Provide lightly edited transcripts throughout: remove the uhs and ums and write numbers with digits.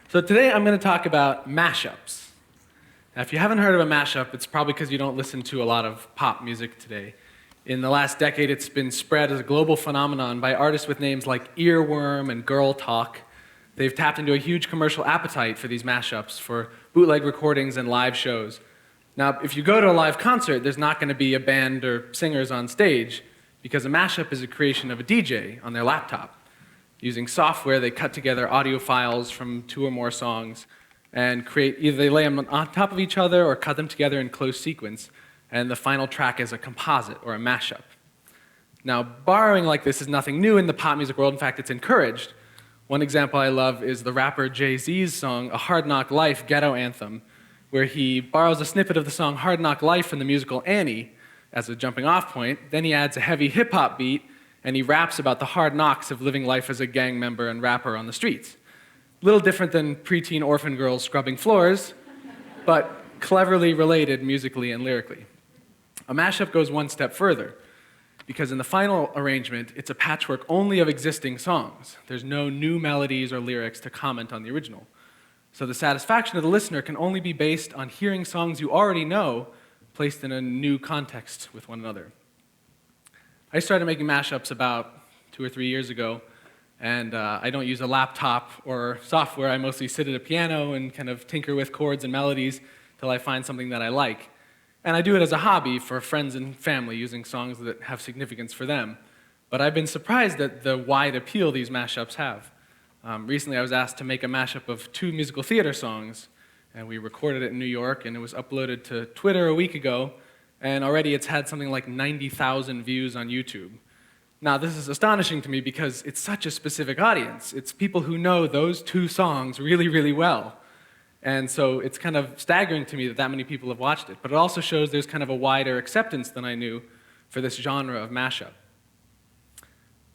So today I'm going to talk about mashups. Now, if you haven't heard of a mashup, it's probably because you don't listen to a lot of pop music today. In the last decade, it's been spread as a global phenomenon by artists with names like Earworm and Girl Talk. They've tapped into a huge commercial appetite for these mashups, for bootleg recordings and live shows. Now, if you go to a live concert, there's not going to be a band or singers on stage, because a mashup is a creation of a DJ on their laptop. Using software, they cut together audio files from 2 or more songs and either they lay them on top of each other or cut them together in close sequence, and the final track is a composite or a mashup. Now, borrowing like this is nothing new in the pop music world. In fact, it's encouraged. One example I love is the rapper Jay-Z's song, A Hard Knock Life ghetto anthem, where he borrows a snippet of the song Hard Knock Life from the musical Annie as a jumping off point, then he adds a heavy hip-hop beat, and he raps about the hard knocks of living life as a gang member and rapper on the streets. A little different than preteen orphan girls scrubbing floors, but cleverly related musically and lyrically. A mashup goes one step further, because in the final arrangement, it's a patchwork only of existing songs. There's no new melodies or lyrics to comment on the original. So the satisfaction of the listener can only be based on hearing songs you already know, placed in a new context with one another. I started making mashups about 2 or 3 years ago, and I don't use a laptop or software. I mostly sit at a piano and kind of tinker with chords and melodies till I find something that I like. And I do it as a hobby for friends and family, using songs that have significance for them. But I've been surprised at the wide appeal these mashups have. Recently I was asked to make a mashup of 2 musical theater songs, and we recorded it in New York, and it was uploaded to Twitter a week ago, and already it's had something like 90,000 views on YouTube. Now, this is astonishing to me because it's such a specific audience. It's people who know those 2 songs really, really well. And so it's kind of staggering to me that that many people have watched it. But it also shows there's kind of a wider acceptance than I knew for this genre of mashup.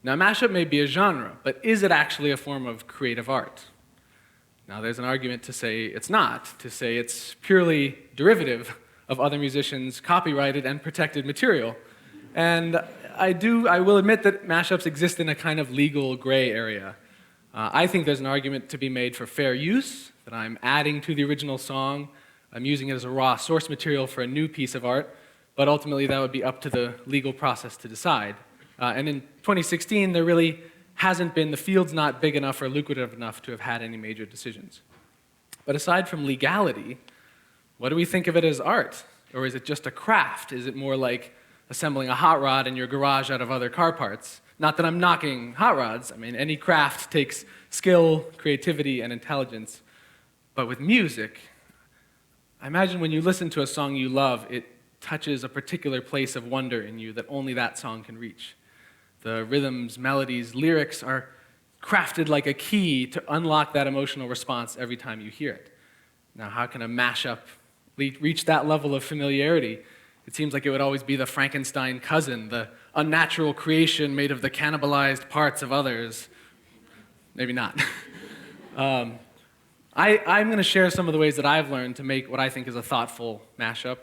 Now, mashup may be a genre, but is it actually a form of creative art? Now, there's an argument to say it's not, to say it's purely derivative of other musicians' copyrighted and protected material. And I will admit that mashups exist in a kind of legal gray area. I think there's an argument to be made for fair use, that I'm adding to the original song, I'm using it as a raw source material for a new piece of art, but ultimately that would be up to the legal process to decide. And in 2016, there really hasn't been, the field's not big enough or lucrative enough to have had any major decisions. But aside from legality, what do we think of it as art? Or is it just a craft? Is it more like assembling a hot rod in your garage out of other car parts? Not that I'm knocking hot rods. I mean, any craft takes skill, creativity, and intelligence. But with music, I imagine when you listen to a song you love, it touches a particular place of wonder in you that only that song can reach. The rhythms, melodies, lyrics are crafted like a key to unlock that emotional response every time you hear it. Now, how can a mashup reach that level of familiarity? It seems like it would always be the Frankenstein cousin, the unnatural creation made of the cannibalized parts of others. Maybe not. I'm going to share some of the ways that I've learned to make what I think is a thoughtful mashup.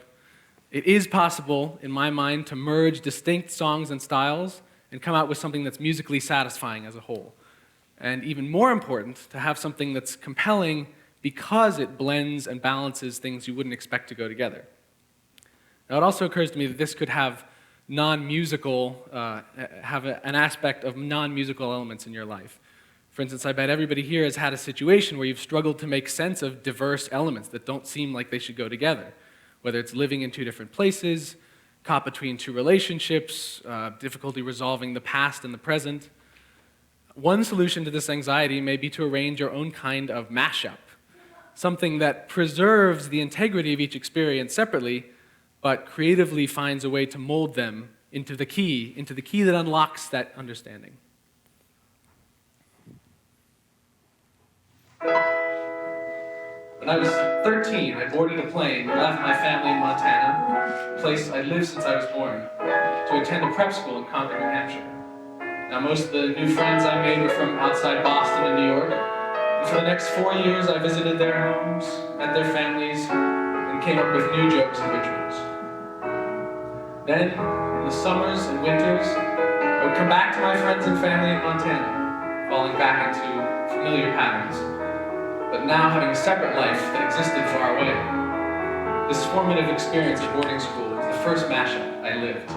It is possible, in my mind, to merge distinct songs and styles and come out with something that's musically satisfying as a whole. And even more important, to have something that's compelling because it blends and balances things you wouldn't expect to go together. Now, it also occurs to me that this could have non-musical, an aspect of non-musical elements in your life. For instance, I bet everybody here has had a situation where you've struggled to make sense of diverse elements that don't seem like they should go together. Whether it's living in 2 different places, caught between 2 relationships, difficulty resolving the past and the present. One solution to this anxiety may be to arrange your own kind of mashup, something that preserves the integrity of each experience separately, but creatively finds a way to mold them into the key that unlocks that understanding. When I was 13, I boarded a plane and left my family in Montana, a place I'd lived since I was born, to attend a prep school in Concord, New Hampshire. Now, most of the new friends I made were from outside Boston and New York, and for the next 4 years I visited their homes, met their families, and came up with new jokes and rituals. Then, in the summers and winters, I would come back to my friends and family in Montana, falling back into familiar patterns. but now having a separate life that existed far away. This formative experience at boarding school was the first mashup I lived.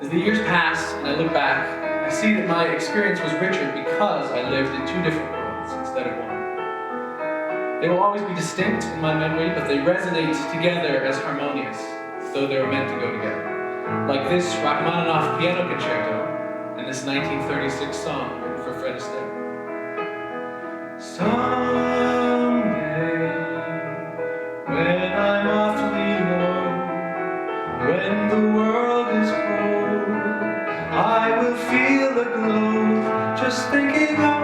As the years pass and I look back, I see that my experience was richer because I lived in two different worlds instead of one. They will always be distinct in my memory, but they resonate together as harmonious, as though they were meant to go together. Like this Rachmaninoff piano concerto and this 1936 song written for Fred Astaire. Someday, when I'm awfully low, when the world is cold, I will feel a glow just thinking of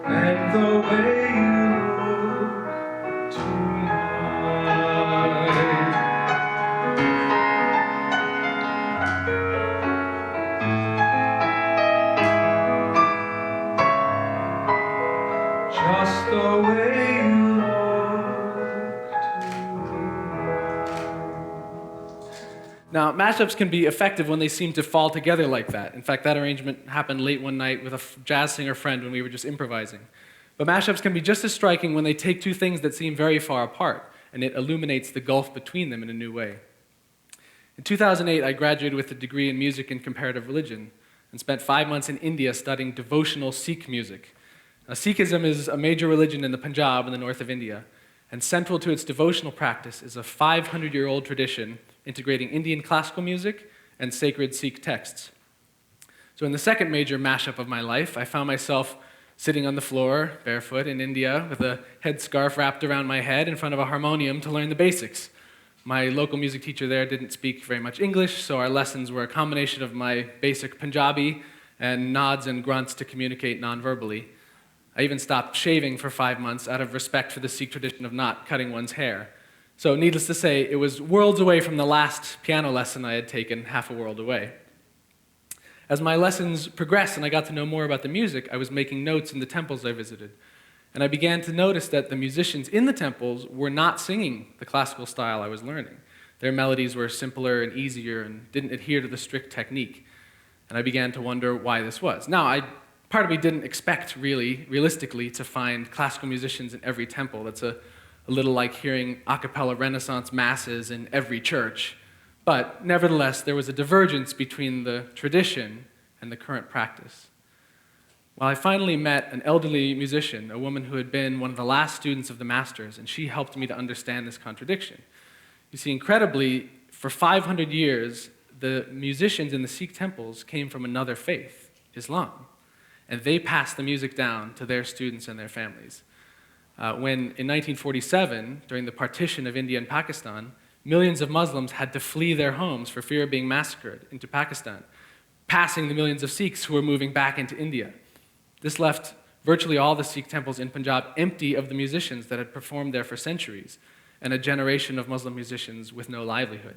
and the way you look tonight. Just the way you look tonight. Now, mashups can be effective when they seem to fall together like that. In fact, that arrangement happened late one night with a jazz singer friend when we were just improvising. But mashups can be just as striking when they take two things that seem very far apart, and it illuminates the gulf between them in a new way. In 2008, I graduated with a degree in music and comparative religion, and spent 5 months in India studying devotional Sikh music. Now, Sikhism is a major religion in the Punjab in the north of India, and central to its devotional practice is a 500-year-old tradition integrating Indian classical music and sacred Sikh texts. So in the second major mashup of my life, I found myself sitting on the floor, barefoot, in India, with a headscarf wrapped around my head in front of a harmonium to learn the basics. My local music teacher there didn't speak very much English, so our lessons were a combination of my basic Punjabi and nods and grunts to communicate non-verbally. I even stopped shaving for 5 months out of respect for the Sikh tradition of not cutting one's hair. So needless to say, it was worlds away from the last piano lesson I had taken, half a world away. As my lessons progressed and I got to know more about the music, I was making notes in the temples I visited. And I began to notice that the musicians in the temples were not singing the classical style I was learning. Their melodies were simpler and easier and didn't adhere to the strict technique. And I began to wonder why this was. Now, part of me didn't expect realistically, to find classical musicians in every temple. That's a little like hearing a cappella Renaissance masses in every church. But nevertheless, there was a divergence between the tradition and the current practice. Well, I finally met an elderly musician, a woman who had been one of the last students of the masters, and she helped me to understand this contradiction. You see, incredibly, for 500 years, the musicians in the Sikh temples came from another faith, Islam, and they passed the music down to their students and their families. When, in 1947, during the partition of India and Pakistan, millions of Muslims had to flee their homes for fear of being massacred into Pakistan, passing the millions of Sikhs who were moving back into India. This left virtually all the Sikh temples in Punjab empty of the musicians that had performed there for centuries, and a generation of Muslim musicians with no livelihood.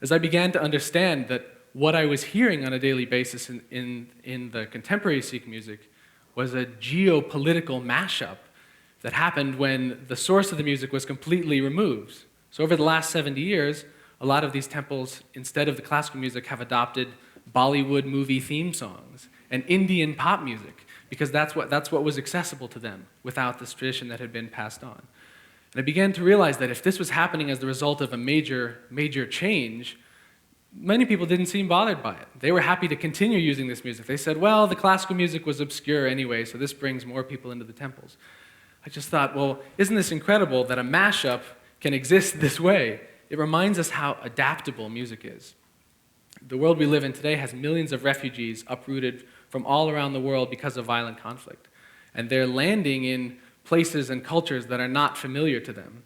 As I began to understand that what I was hearing on a daily basis in the contemporary Sikh music was a geopolitical mashup that happened when the source of the music was completely removed. So over the last 70 years, a lot of these temples, instead of the classical music, have adopted Bollywood movie theme songs and Indian pop music, because that's what was accessible to them without this tradition that had been passed on. And I began to realize that if this was happening as the result of a major change, many people didn't seem bothered by it. They were happy to continue using this music. They said, well, the classical music was obscure anyway, so this brings more people into the temples. I just thought, well, isn't this incredible that a mashup can exist this way? It reminds us how adaptable music is. The world we live in today has millions of refugees uprooted from all around the world because of violent conflict. And they're landing in places and cultures that are not familiar to them.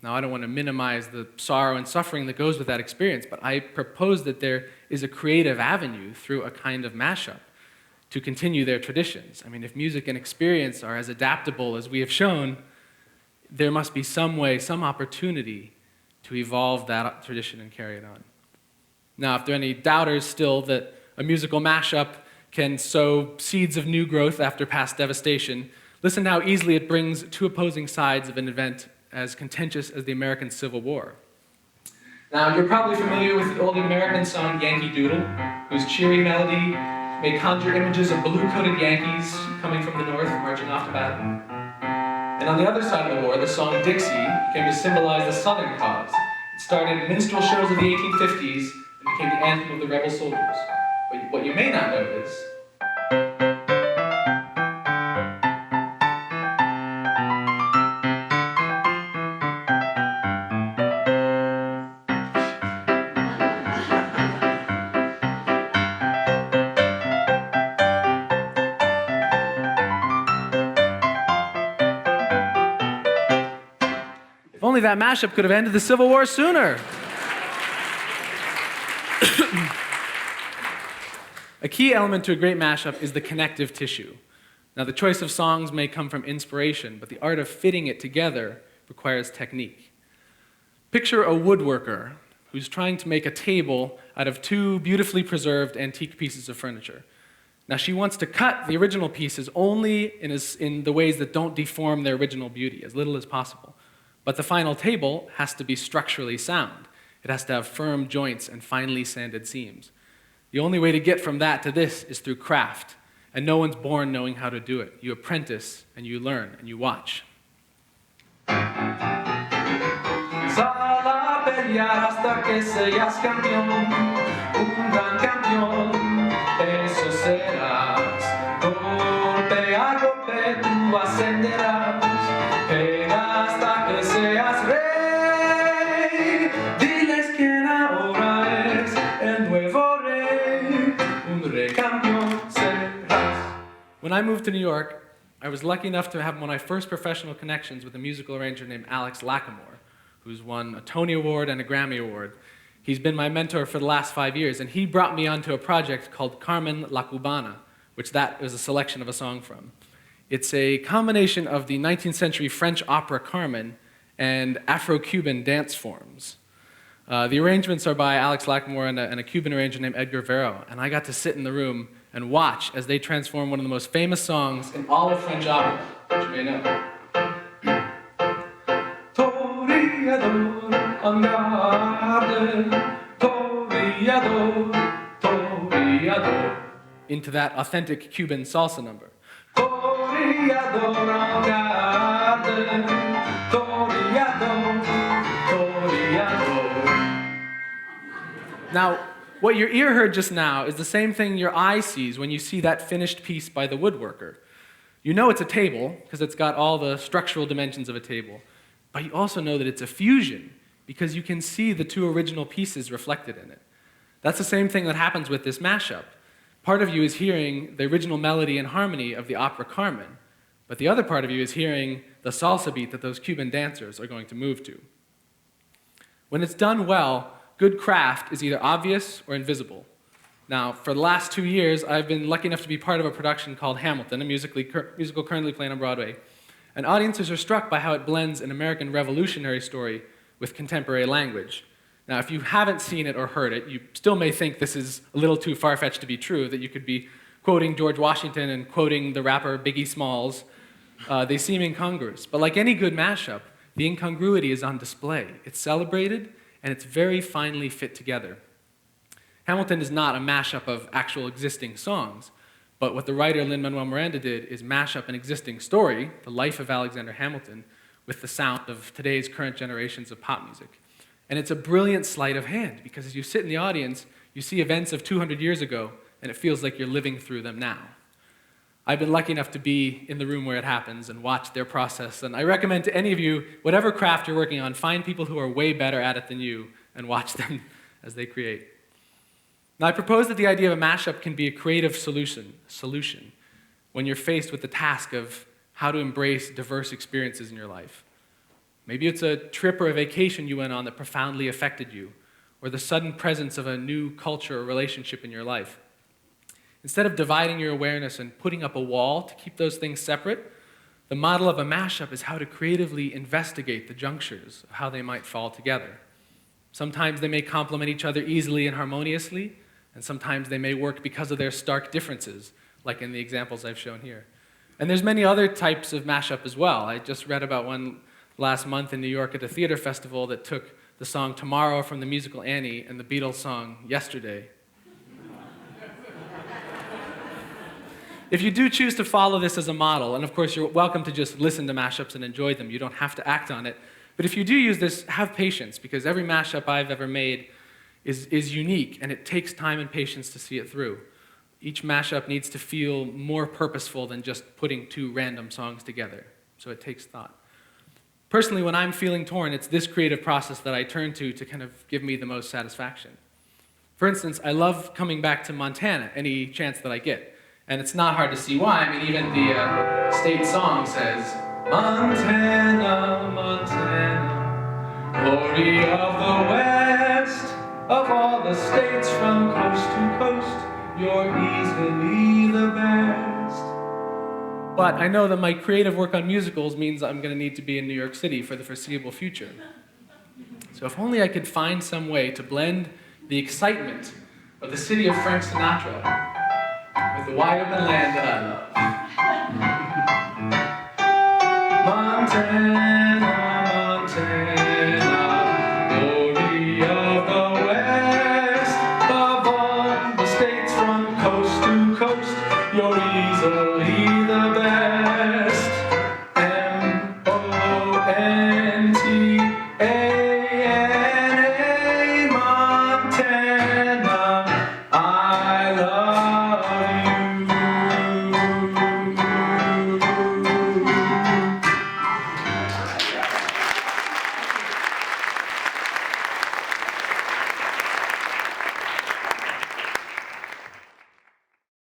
Now, I don't want to minimize the sorrow and suffering that goes with that experience, but I propose that there is a creative avenue through a kind of mashup to continue their traditions. I mean, if music and experience are as adaptable as we have shown, there must be some way, some opportunity to evolve that tradition and carry it on. Now, if there are any doubters still that a musical mashup can sow seeds of new growth after past devastation, Listen to how easily it brings two opposing sides of an event as contentious as the American Civil War. Now, you're probably familiar with the old American song Yankee Doodle, whose cheery melody may conjure images of blue-coated Yankees coming from the north, marching off to battle. And on the other side of the war, the song Dixie came to symbolize the Southern cause. It started minstrel shows of the 1850s and became the anthem of the rebel soldiers. But what you may not know is, if only that mashup could have ended the Civil War sooner. A key element to a great mashup is the connective tissue. Now, the choice of songs may come from inspiration, but the art of fitting it together requires technique. Picture a woodworker who's trying to make a table out of two beautifully preserved antique pieces of furniture. Now, she wants to cut the original pieces only in the ways that don't deform their original beauty, as little as possible. But the final table has to be structurally sound. It has to have firm joints and finely sanded seams. The only way to get from that to this is through craft, and no one's born knowing how to do it. You apprentice, and you learn, and you watch. Sal a pelear hasta que seas campeón, un gran campeón, eso serás. Golpe a golpe tú ascenderás, pega hasta que seas rey. Diles quién ahora es el nuevo rey, un rey campeón serás. When I moved to New York, I was lucky enough to have one of my first professional connections with a musical arranger named Alex Lacamoire, who's won a Tony Award and a Grammy Award. He's been my mentor for the last 5 years, and he brought me onto a project called Carmen La Cubana, which that is a selection of a song from. It's a combination of the 19th century French opera Carmen and Afro-Cuban dance forms. The arrangements are by Alex Lacamoire and a Cuban arranger named Edgar Vero, and I got to sit in the room and watch as they transform one of the most famous songs in all of French opera, which you may know. Toreador, en garde, toreador, toreador. Into that authentic Cuban salsa number. Toreador, en garde, toreador, toreador. Now, what your ear heard just now is the same thing your eye sees when you see that finished piece by the woodworker. You know it's a table, because it's got all the structural dimensions of a table, but you also know that it's a fusion, because you can see the two original pieces reflected in it. That's the same thing that happens with this mashup. Part of you is hearing the original melody and harmony of the opera Carmen, but the other part of you is hearing the salsa beat that those Cuban dancers are going to move to. When it's done well, good craft is either obvious or invisible. Now, for the last 2 years, I've been lucky enough to be part of a production called Hamilton, a musical currently playing on Broadway. And audiences are struck by how it blends an American revolutionary story with contemporary language. Now, if you haven't seen it or heard it, you still may think this is a little too far-fetched to be true, that you could be quoting George Washington and quoting the rapper Biggie Smalls. They seem incongruous. But like any good mashup, the incongruity is on display. It's celebrated, and it's very finely fit together. Hamilton is not a mashup of actual existing songs, but what the writer Lin-Manuel Miranda did is mash up an existing story, the life of Alexander Hamilton, with the sound of today's current generations of pop music. And it's a brilliant sleight of hand, because as you sit in the audience, you see events of 200 years ago, and it feels like you're living through them now. I've been lucky enough to be in the room where it happens and watch their process, and I recommend to any of you, whatever craft you're working on, find people who are way better at it than you and watch them as they create. Now, I propose that the idea of a mashup can be a creative solution when you're faced with the task of how to embrace diverse experiences in your life. Maybe it's a trip or a vacation you went on that profoundly affected you, or the sudden presence of a new culture or relationship in your life. Instead of dividing your awareness and putting up a wall to keep those things separate, the model of a mashup is how to creatively investigate the junctures of how they might fall together. Sometimes they may complement each other easily and harmoniously, and sometimes they may work because of their stark differences, like in the examples I've shown here. And there's many other types of mashup as well. I just read about one last month in New York at a theater festival that took the song Tomorrow from the musical Annie and the Beatles song Yesterday. If you do choose to follow this as a model, and of course you're welcome to just listen to mashups and enjoy them, you don't have to act on it, but if you do use this, have patience, because every mashup I've ever made is unique, and it takes time and patience to see it through. Each mashup needs to feel more purposeful than just putting two random songs together, so it takes thought. Personally, when I'm feeling torn, it's this creative process that I turn to kind of give me the most satisfaction. For instance, I love coming back to Montana any chance that I get. And it's not hard to see why. I mean, even the state song says, Montana, Montana, glory of the West, of all the states from coast to coast, you're easily the best. But I know that my creative work on musicals means I'm going to need to be in New York City for the foreseeable future. So if only I could find some way to blend the excitement of the city of Frank Sinatra with the wide open land that I love. Montana,